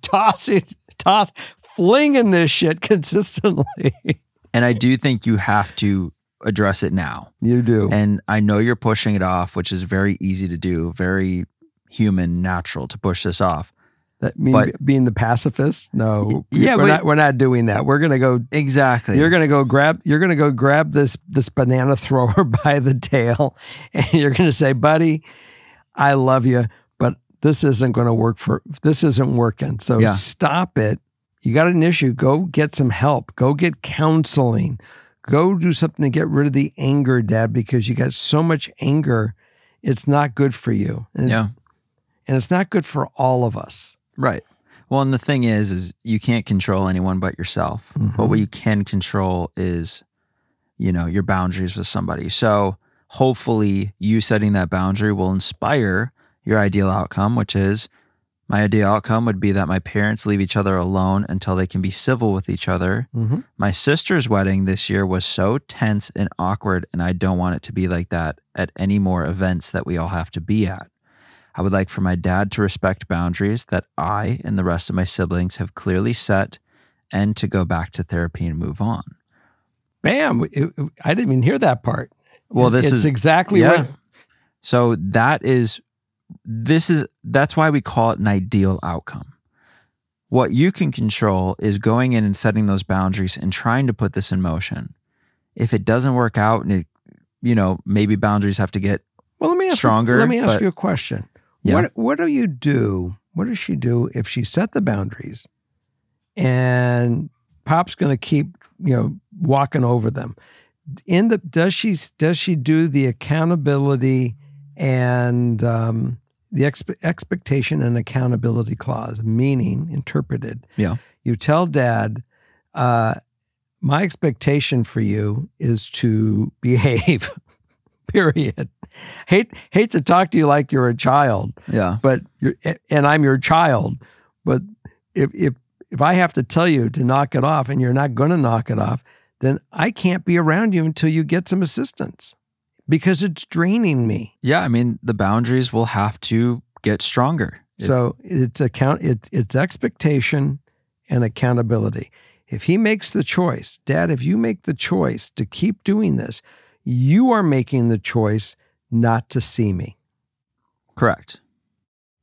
flinging this shit consistently. And I do think you have to address it now. You do. And I know you're pushing it off, which is very easy to do, very human, natural to push this off. Being the pacifist? No. Yeah, we're not doing that. We're gonna go exactly. You're gonna go grab this banana thrower by the tail, and you're gonna say, "Buddy, I love you, but this isn't going to work this isn't working. So stop it. You got an issue. Go get some help. Go get counseling. Go do something to get rid of the anger, Dad, because you got so much anger. It's not good for you. And it's not good for all of us. Right. Well, and the thing is you can't control anyone but yourself. Mm-hmm. But what you can control is, your boundaries with somebody. So hopefully you setting that boundary will inspire your ideal outcome, which is my ideal outcome would be that my parents leave each other alone until they can be civil with each other. Mm-hmm. My sister's wedding this year was so tense and awkward, and I don't want it to be like that at any more events that we all have to be at. I would like for my dad to respect boundaries that I and the rest of my siblings have clearly set, and to go back to therapy and move on. Bam. I didn't even hear that part. Well, it's exactly what. So that's why we call it an ideal outcome. What you can control is going in and setting those boundaries and trying to put this in motion. If it doesn't work out and maybe boundaries have to get stronger. Let me ask you a question. Yeah. What do you do? What does she do if she set the boundaries and Pop's going to keep, walking over them? Does she do the accountability and the expectation and accountability clause, meaning interpreted? Yeah. You tell Dad, my expectation for you is to behave. Period. Hate to talk to you like you're a child. Yeah. And I'm your child. But if I have to tell you to knock it off and you're not going to knock it off, then I can't be around you until you get some assistance because it's draining me. Yeah. I mean, the boundaries will have to get stronger. So it's expectation and accountability. If he makes the choice, Dad, if you make the choice to keep doing this, you are making the choice not to see me. Correct.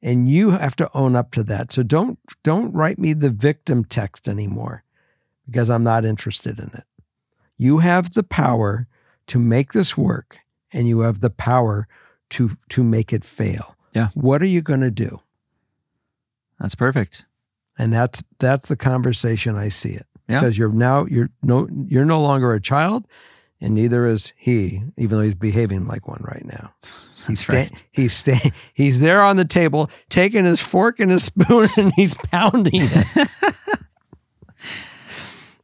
And you have to own up to that. So don't write me the victim text anymore because I'm not interested in it. You have the power to make this work and you have the power to make it fail. Yeah. What are you going to do? That's perfect. And that's the conversation I see it. Yeah. Because you're no longer a child. And neither is he, even though he's behaving like one right now. He's there on the table, taking his fork and his spoon, and he's pounding it.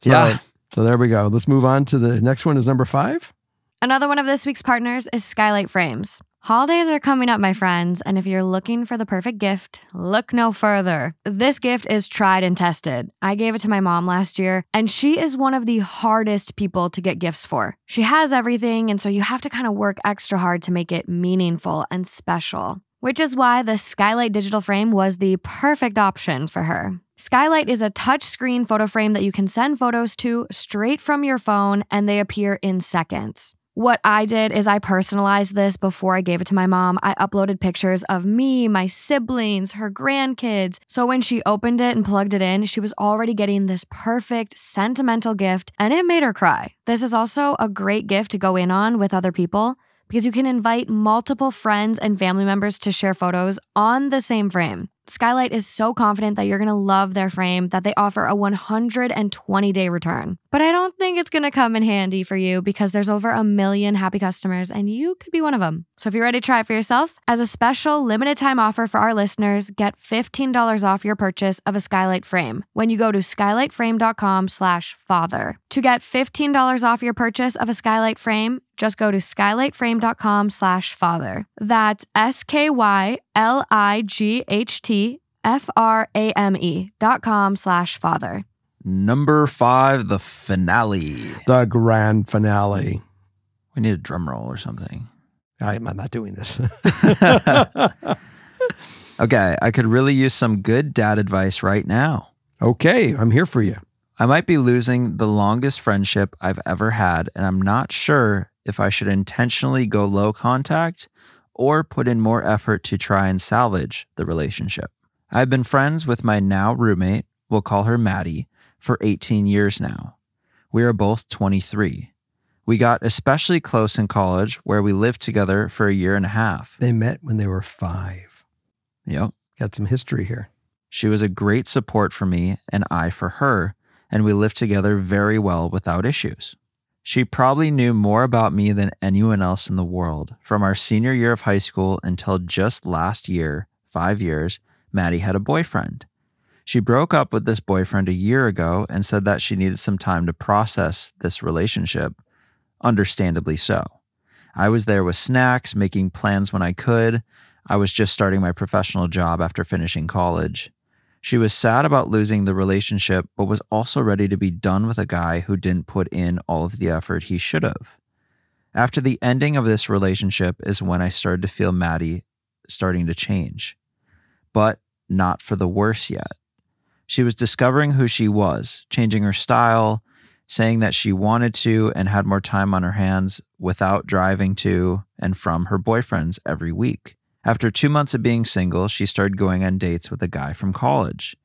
So there we go. Let's move on to the next one. Is number 5. Another one of this week's partners is Skylight Frames. Holidays are coming up, my friends, and if you're looking for the perfect gift, look no further. This gift is tried and tested. I gave it to my mom last year, and she is one of the hardest people to get gifts for. She has everything, and so you have to kind of work extra hard to make it meaningful and special, which is why the Skylight digital frame was the perfect option for her. Skylight is a touchscreen photo frame that you can send photos to straight from your phone, and they appear in seconds. What I did is I personalized this before I gave it to my mom. I uploaded pictures of me, my siblings, her grandkids. So when she opened it and plugged it in, she was already getting this perfect sentimental gift, and it made her cry. This is also a great gift to go in on with other people because you can invite multiple friends and family members to share photos on the same frame. Skylight is so confident that you're going to love their frame that they offer a 120-day return. But I don't think it's going to come in handy for you because there's over 1 million happy customers and you could be one of them. So if you're ready to try it for yourself, as a special limited time offer for our listeners, get $15 off your purchase of a Skylight frame when you go to skylightframe.com/father. To get $15 off your purchase of a Skylight frame, just go to skylightframe.com/father. That's skylightframe.com/father. Number 5, the finale. The grand finale. We need a drum roll or something. I'm not doing this. Okay, I could really use some good dad advice right now. Okay, I'm here for you. I might be losing the longest friendship I've ever had, and I'm not sure if I should intentionally go low contact or put in more effort to try and salvage the relationship. I've been friends with my now roommate, we'll call her Maddie, for 18 years now. We are both 23. We got especially close in college where we lived together for 1.5 years. They met when they were 5. Yep. Got some history here. She was a great support for me and I for her, and we lived together very well without issues. She probably knew more about me than anyone else in the world. From our senior year of high school until just last year, 5 years, Maddie had a boyfriend. She broke up with this boyfriend a year ago and said that she needed some time to process this relationship. Understandably so. I was there with snacks, making plans when I could. I was just starting my professional job after finishing college. She was sad about losing the relationship, but was also ready to be done with a guy who didn't put in all of the effort he should have. After the ending of this relationship is when I started to feel Maddie starting to change, but not for the worse yet. She was discovering who she was, changing her style, saying that she wanted to and had more time on her hands without driving to and from her boyfriends every week. After 2 months of being single, she started going on dates with a guy from college.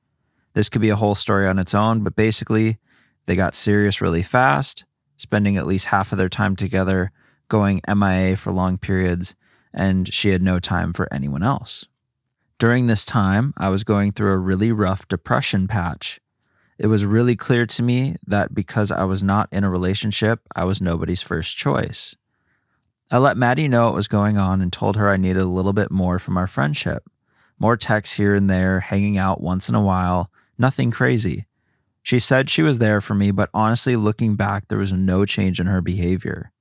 This could be a whole story on its own, but basically, they got serious really fast, spending at least half of their time together, going MIA for long periods, and she had no time for anyone else. During this time, I was going through a really rough depression patch. It was really clear to me that because I was not in a relationship, I was nobody's first choice. I let Maddie know what was going on and told her I needed a little bit more from our friendship. More texts here and there, hanging out once in a while, nothing crazy. She said she was there for me, but honestly, looking back, there was no change in her behavior.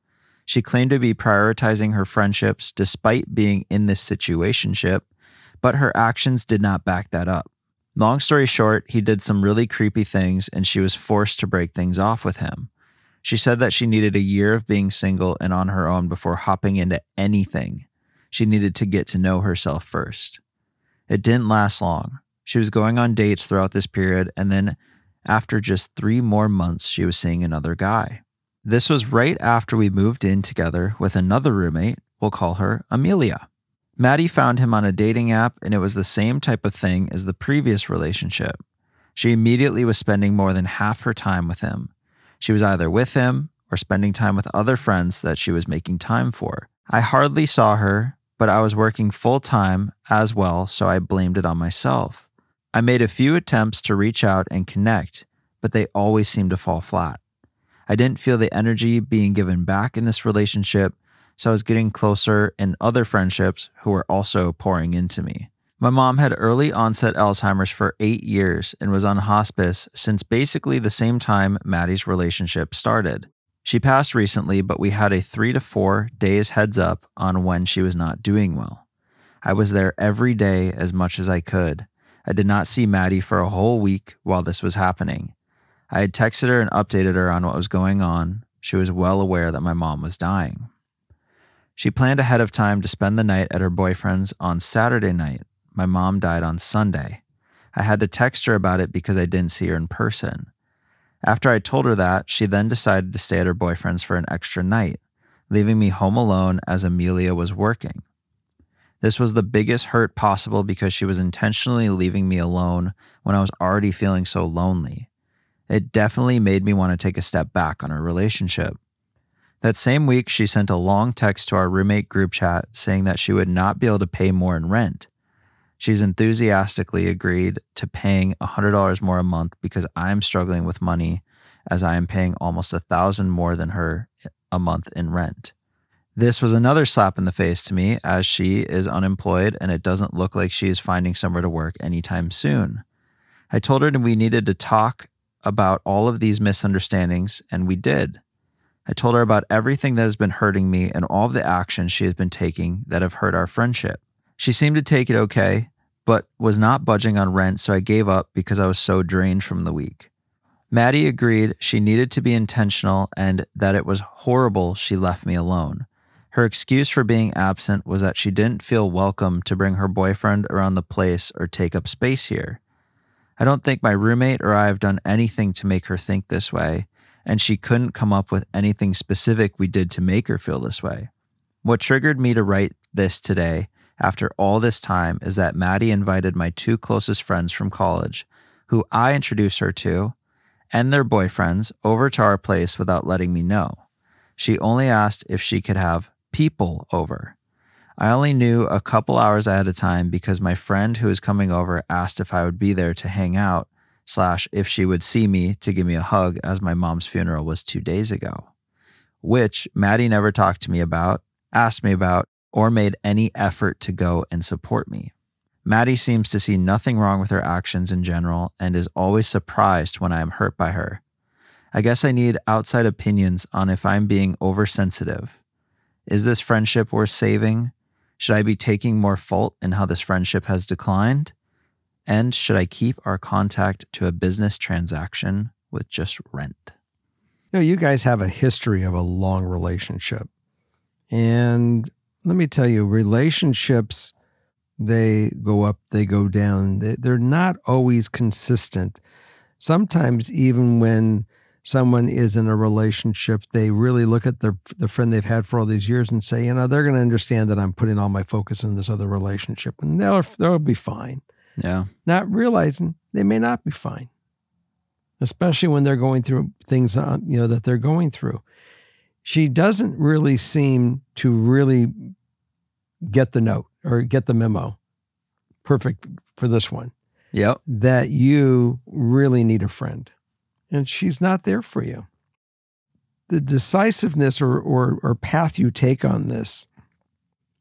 She claimed to be prioritizing her friendships despite being in this situationship, but her actions did not back that up. Long story short, he did some really creepy things and she was forced to break things off with him. She said that she needed a year of being single and on her own before hopping into anything. She needed to get to know herself first. It didn't last long. She was going on dates throughout this period, and then after just 3 more months, she was seeing another guy. This was right after we moved in together with another roommate. We'll call her Amelia. Maddie found him on a dating app, and it was the same type of thing as the previous relationship. She immediately was spending more than half her time with him. She was either with him or spending time with other friends that she was making time for. I hardly saw her, but I was working full-time as well, so I blamed it on myself. I made a few attempts to reach out and connect, but they always seemed to fall flat. I didn't feel the energy being given back in this relationship, so I was getting closer in other friendships who were also pouring into me. My mom had early onset Alzheimer's for 8 years and was on hospice since basically the same time Maddie's relationship started. She passed recently, but we had a 3 to 4 days heads up on when she was not doing well. I was there every day as much as I could. I did not see Maddie for a whole week while this was happening. I had texted her and updated her on what was going on. She was well aware that my mom was dying. She planned ahead of time to spend the night at her boyfriend's on Saturday night. My mom died on Sunday. I had to text her about it because I didn't see her in person. After I told her that, she then decided to stay at her boyfriend's for an extra night, leaving me home alone as Amelia was working. This was the biggest hurt possible because she was intentionally leaving me alone when I was already feeling so lonely. It definitely made me want to take a step back on our relationship. That same week, she sent a long text to our roommate group chat saying that she would not be able to pay more in rent. She's enthusiastically agreed to paying $100 more a month because I'm struggling with money, as I am paying almost $1,000 more than her a month in rent. This was another slap in the face to me, as she is unemployed and it doesn't look like she is finding somewhere to work anytime soon. I told her that we needed to talk about all of these misunderstandings, and we did. I told her about everything that has been hurting me and all of the actions she has been taking that have hurt our friendship. She seemed to take it okay, but was not budging on rent, so I gave up because I was so drained from the week. Maddie agreed she needed to be intentional and that it was horrible she left me alone. Her excuse for being absent was that she didn't feel welcome to bring her boyfriend around the place or take up space here. I don't think my roommate or I have done anything to make her think this way, and she couldn't come up with anything specific we did to make her feel this way. What triggered me to write this today after all this time is that Maddie invited my 2 closest friends from college, who I introduced her to, and their boyfriends over to our place without letting me know. She only asked if she could have people over. I only knew a couple hours ahead of time because my friend who was coming over asked if I would be there to hang out, / if she would see me to give me a hug, as my mom's funeral was 2 days ago, which Maddie never talked to me about, asked me about, or made any effort to go and support me. Maddie seems to see nothing wrong with her actions in general and is always surprised when I am hurt by her. I guess I need outside opinions on if I'm being oversensitive. Is this friendship worth saving? Should I be taking more fault in how this friendship has declined? And should I keep our contact to a business transaction with just rent? You guys have a history of a long relationship. And let me tell you, relationships, they go up, they go down. They're not always consistent. Sometimes even when someone is in a relationship, they really look at the friend they've had for all these years and say, they're going to understand that I'm putting all my focus in this other relationship, and they'll be fine. Yeah. Not realizing they may not be fine, especially when they're going through things, that they're going through. She doesn't really seem to really get the note or get the memo. Perfect for this one. Yep. That you really need a friend. And she's not there for you. The decisiveness or path you take on this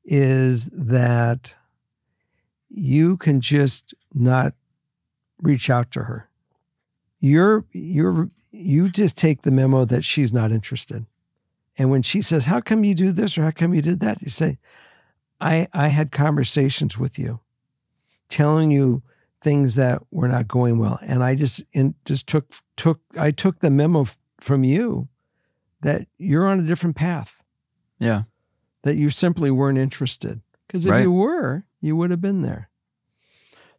is that you can just not reach out to her. You just take the memo that she's not interested. And when she says, how come you do this or how come you did that? You say, I had conversations with you telling you things that were not going well. And I just took the memo from you that you're on a different path. Yeah. That you simply weren't interested. Because if you were, you would have been there.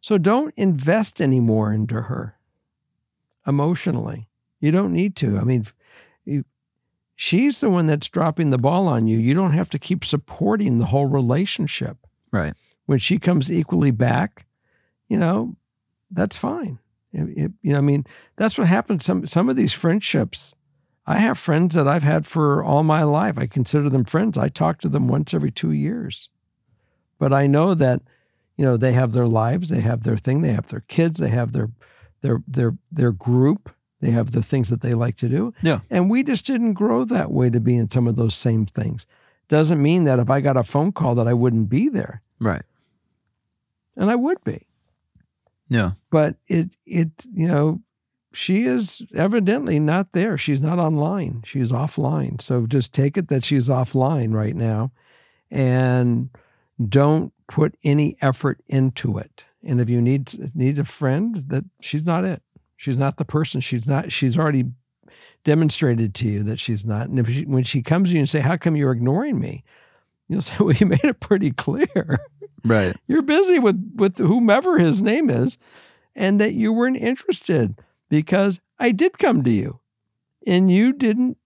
So don't invest anymore into her emotionally. You don't need to. I mean, she's the one that's dropping the ball on you. You don't have to keep supporting the whole relationship. Right. When she comes equally back, that's fine. That's what happens. Some of these friendships, I have friends that I've had for all my life. I consider them friends. I talk to them once every 2 years. But I know that, they have their lives, they have their thing, they have their kids, they have their group, they have the things that they like to do. Yeah. And we just didn't grow that way to be in some of those same things. Doesn't mean that if I got a phone call that I wouldn't be there. Right. And I would be. Yeah. But she is evidently not there. She's not online. She's offline. So just take it that she's offline right now and don't put any effort into it. And if you need a friend, that she's not it. She's not the person. She's already demonstrated to you that she's not. And when she comes to you and say, how come you're ignoring me? You'll say, well, you made it pretty clear. Right. You're busy with whomever his name is, and that you weren't interested because I did come to you and you didn't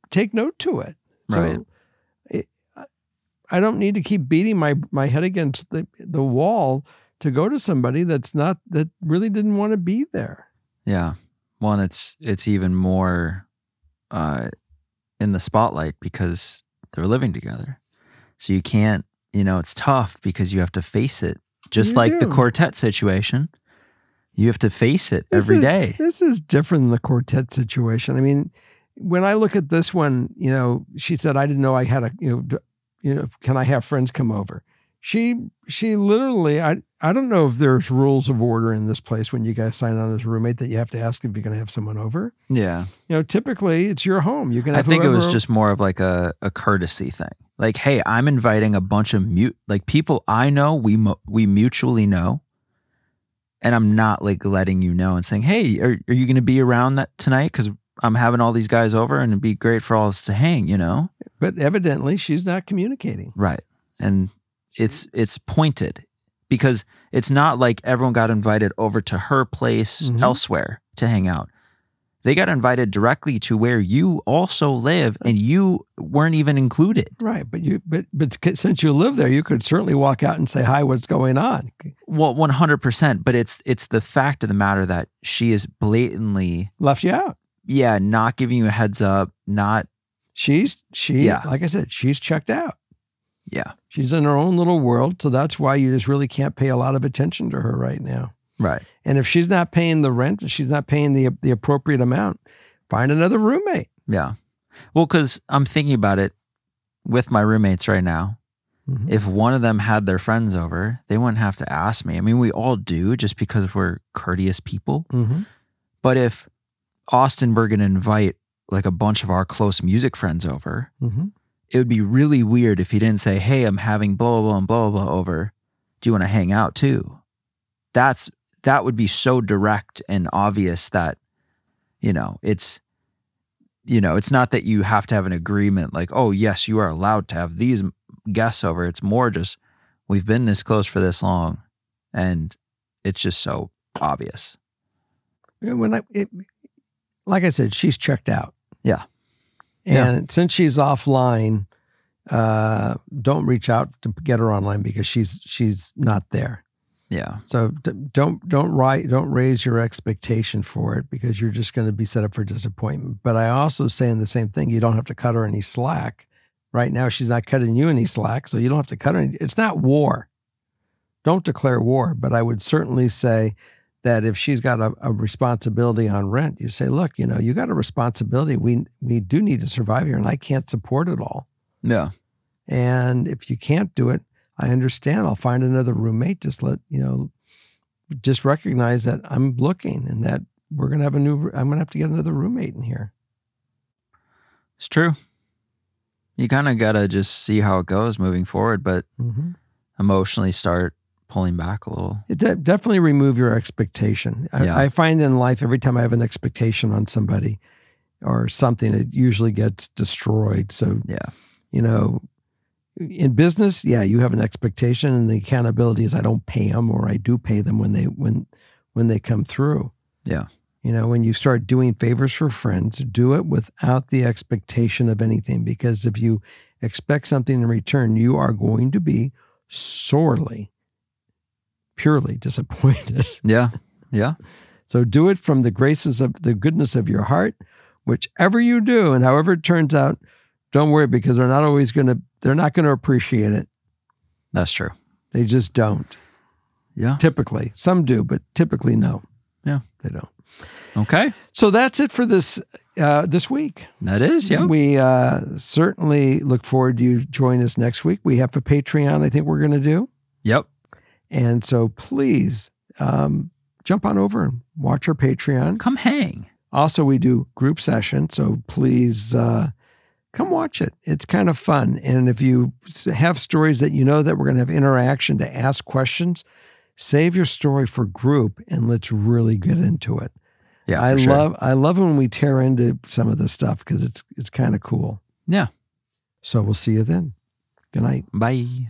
take note to it. Right. So I don't need to keep beating my head against the wall to go to somebody that really didn't want to be there. Yeah. Well, and it's even more in the spotlight because they're living together. So you can't, it's tough because you have to face it. Just like the quartet situation, you have to face it every day. This is different than the quartet situation. I mean, when I look at this one, she said, I didn't know I had can I have friends come over? She literally, I don't know if there's rules of order in this place when you guys sign on as a roommate that you have to ask if you're going to have someone over. Yeah. Typically it's your home. You can. I think it was just more of like a courtesy thing. Like, hey, I'm inviting a bunch of people I know, we mutually know, and I'm not like letting you know and saying, hey, are you going to be around tonight? Because I'm having all these guys over and it'd be great for all of us to hang, But evidently she's not communicating. Right. And it's pointed because it's not like everyone got invited over to her place elsewhere to hang out. They got invited directly to where you also live and you weren't even included. Right. But since you live there, you could certainly walk out and say, hi, what's going on? Well, 100%. But it's the fact of the matter that she is blatantly left you out. Yeah. Not giving you a heads up, not. Like I said, she's checked out. Yeah. She's in her own little world. So that's why you just really can't pay a lot of attention to her right now. Right. And if she's not paying the rent, she's not paying the appropriate amount, find another roommate. Yeah. Well, because I'm thinking about it with my roommates right now. If one of them had their friends over, they wouldn't have to ask me. I mean, we all do just because we're courteous people. But if Austin were going to invite like a bunch of our close music friends over, it would be really weird if he didn't say, hey, I'm having blah, blah, blah, and blah, blah, blah over. Do you want to hang out too? That would be so direct and obvious that, it's not that you have to have an agreement like, oh, yes, you are allowed to have these guests over. It's more just, we've been this close for this long, and it's just so obvious. Like I said, she's checked out. Yeah. And since she's offline, don't reach out to get her online because she's not there. Yeah. So don't raise your expectation for it because you're just going to be set up for disappointment. But I also saying the same thing. You don't have to cut her any slack. Right now, she's not cutting you any slack, so you don't have to cut her any. It's not war. Don't declare war. But I would certainly say that if she's got a responsibility on rent, you say, look, you got a responsibility. We do need to survive here, and I can't support it all. Yeah. And if you can't do it, I understand. I'll find another roommate. Just just recognize that I'm looking and that we're going to have I'm going to have to get another roommate in here. It's true. You kind of got to just see how it goes moving forward, but emotionally start pulling back a little. Definitely remove your expectation. I find in life, every time I have an expectation on somebody or something, it usually gets destroyed. So, in business, you have an expectation, and the accountability is I don't pay them, or I do pay them when they come through. Yeah. When you start doing favors for friends, do it without the expectation of anything, because if you expect something in return, you are going to be purely disappointed. Yeah. Yeah. So do it from the graces of the goodness of your heart, whichever you do, and however it turns out, don't worry, because they're not going to appreciate it. That's true. They just don't. Yeah. Typically. Some do, but typically no. Yeah. They don't. Okay. So that's it for this week. That is, yeah. We certainly look forward to you joining us next week. We have a Patreon I think we're going to do. Yep. And so please jump on over and watch our Patreon. Come hang. Also, we do group sessions, so please come watch it. It's kind of fun. And if you have stories that that we're going to have interaction to ask questions, save your story for group and let's really get into it. Yeah, I love when we tear into some of this stuff because it's kind of cool. Yeah. So we'll see you then. Good night. Bye.